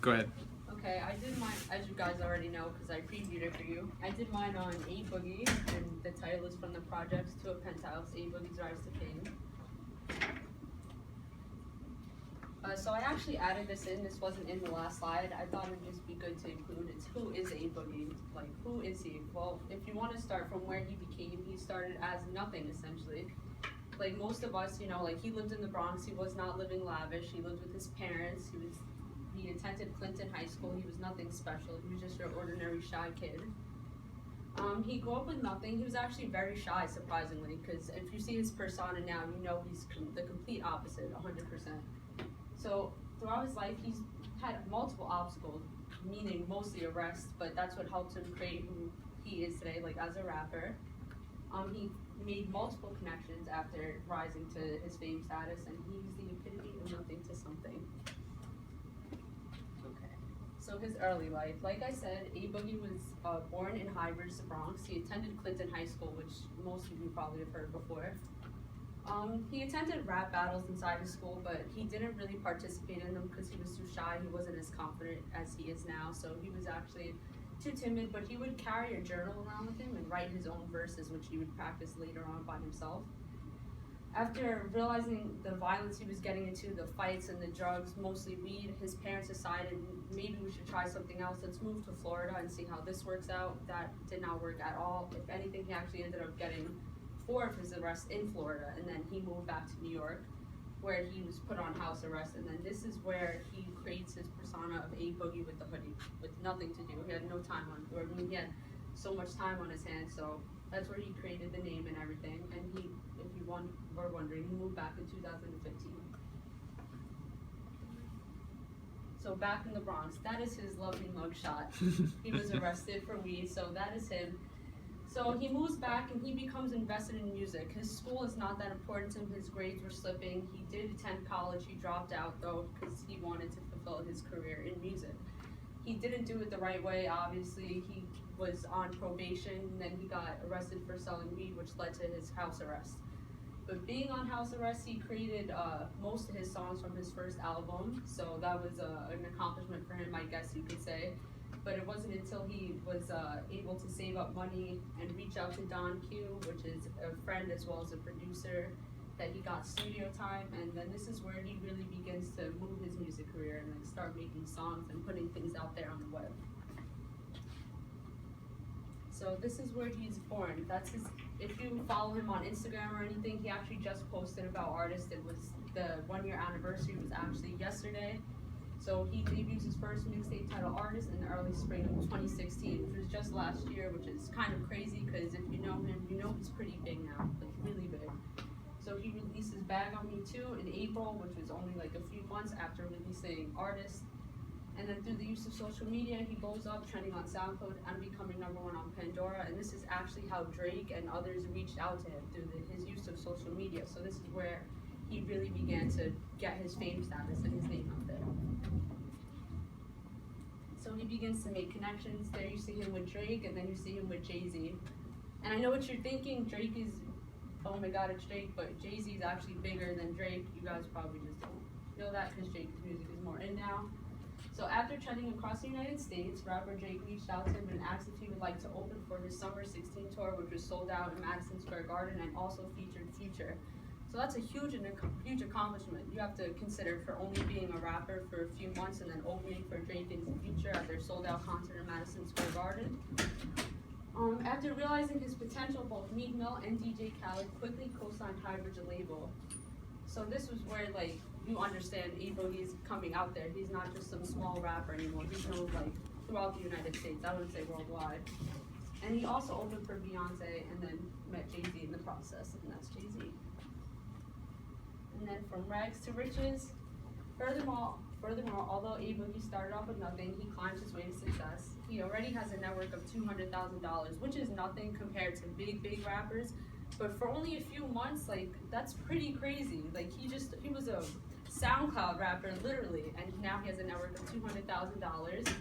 Go ahead. Okay, I did mine, as you guys already know, because I previewed it for you. I did mine on A Boogie, and the title is From the Projects to a Penthouse, A Boogie's Rise to Fame. So I actually added this in. This wasn't in the last slide. I thought it would just be good to include. It's who is A Boogie? Like, who is he? Well, if you want to start from where he became, he started as nothing, essentially. Like most of us, you know, like he lived in the Bronx. He was not living lavish. He lived with his parents. He attended Clinton High School. He was nothing special. He was just your ordinary shy kid. He grew up with nothing. He was actually very shy, surprisingly, because if you see his persona now, you know he's the complete opposite, 100%. So throughout his life, he's had multiple obstacles, meaning mostly arrests, but that's what helped him create who he is today, like as a rapper. He made multiple connections after rising to his fame status, and he's the epitome of nothing to something. Okay, so his early life. Like I said, A Boogie was born in Highbridge, the Bronx. He attended Clinton High School, which most of you probably have heard before. He attended rap battles inside his school, but he didn't really participate in them because he was too shy. He wasn't as confident as he is now, so he was actually too timid, but he would carry a journal around with him and write his own verses, which he would practice later on by himself. After realizing the violence he was getting into, the fights and the drugs, mostly weed, his parents decided maybe we should try something else. Let's move to Florida and see how this works out. That did not work at all. If anything, he actually ended up getting 4 of his arrests in Florida, and then he moved back to New York, where he was put on house arrest, and then this is where he creates his persona of A Boogie with the hoodie, with nothing to do. He had no time on, or I mean, he had so much time on his hands, so that's where he created the name and everything. And he, if you were wondering, he moved back in 2015. So back in the Bronx, that is his lovely mugshot. He was arrested for weed, so that is him. So he moves back and he becomes invested in music. His school is not that important to him. His grades were slipping. He did attend college. He dropped out though because he wanted to fulfill his career in music. He didn't do it the right way, obviously. He was on probation, and then he got arrested for selling weed, which led to his house arrest. But being on house arrest, he created most of his songs from his first album, so that was an accomplishment for him, I guess you could say. But it wasn't until he was able to save up money and reach out to Don Q, which is a friend as well as a producer, that he got studio time, and then this is where he really begins to move his music career and like start making songs and putting things out there on the web. So this is where he's born. That's his. If you follow him on Instagram or anything, he actually just posted about artists. It was the 1-year anniversary was actually yesterday. So he debuts his first mixtape titled Artist in the early spring of 2016, which was just last year, which is kind of crazy because if you know him, you know he's pretty big now, like really big. So he releases Bag on Me Too in April, which was only like a few months after releasing Artist. And then through the use of social media, he blows up, trending on SoundCloud and becoming #1 on Pandora. And this is actually how Drake and others reached out to him through his use of social media. So this is where he really began to get his fame status and his name out there. So he begins to make connections. There you see him with Drake, and then you see him with Jay-Z. And I know what you're thinking, Drake is, oh my god, it's Drake, but Jay-Z is actually bigger than Drake. You guys probably just don't know that because Drake's music is more in now. So after trending across the United States, rapper Drake reached out to him and asked if he would like to open for his Summer 16 tour, which was sold out in Madison Square Garden and also featured Future. So that's a huge accomplishment. You have to consider for only being a rapper for a few months and then opening for Drake and Future at their sold-out concert in Madison Square Garden. After realizing his potential, both Meek Mill and DJ Khaled quickly co-signed Highbridge, a label. So this was where like you understand A Boogie is coming out there. He's not just some small rapper anymore. He's known like throughout the United States. I wouldn't say worldwide. And he also opened for Beyonce and then met Jay-Z in the process, and that's Jay-Z. And then from rags to riches. Furthermore, although A Boogie started off with nothing, he climbed his way to success. He already has a network of $200,000, which is nothing compared to big rappers. But for only a few months, like that's pretty crazy. Like he was a SoundCloud rapper, literally, and now he has a network of $200,000.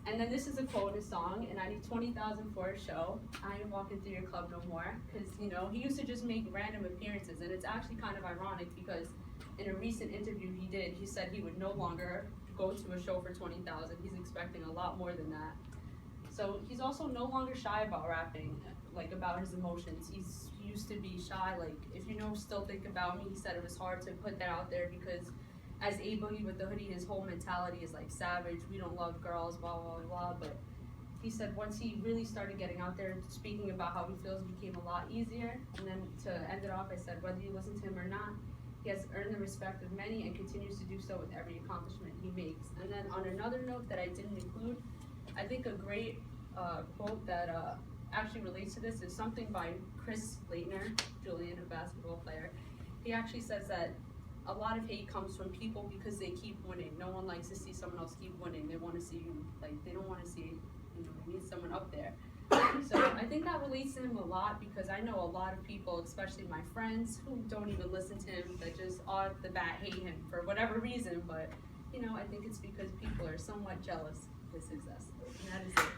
And then this is a quote in his song, and I need 20,000 for a show. I ain't walking through your club no more. Because, you know, he used to just make random appearances, and it's actually kind of ironic because in a recent interview he said he would no longer go to a show for 20,000. He's expecting a lot more than that. So he's also no longer shy about rapping, like about his emotions. He used to be shy, like if you know Still Think About Me, he said it was hard to put that out there because as A Boogie with the hoodie, his whole mentality is like savage, we don't love girls, blah, blah, blah, blah. But he said once he really started getting out there speaking about how he feels, it became a lot easier. And then to end it off, I said whether you listen to him or not, he has earned the respect of many and continues to do so with every accomplishment he makes. And then on another note that I didn't include, I think a great quote that actually relates to this is something by Chris Leitner, Julian, a basketball player. He actually says that a lot of hate comes from people because they keep winning. No one likes to see someone else keep winning. They want to see you, like, they don't want to see, you know, they need someone up there. So I think that relates to him a lot because I know a lot of people, especially my friends, who don't even listen to him, that just off the bat hate him for whatever reason. But, you know, I think it's because people are somewhat jealous of his success. And that is it.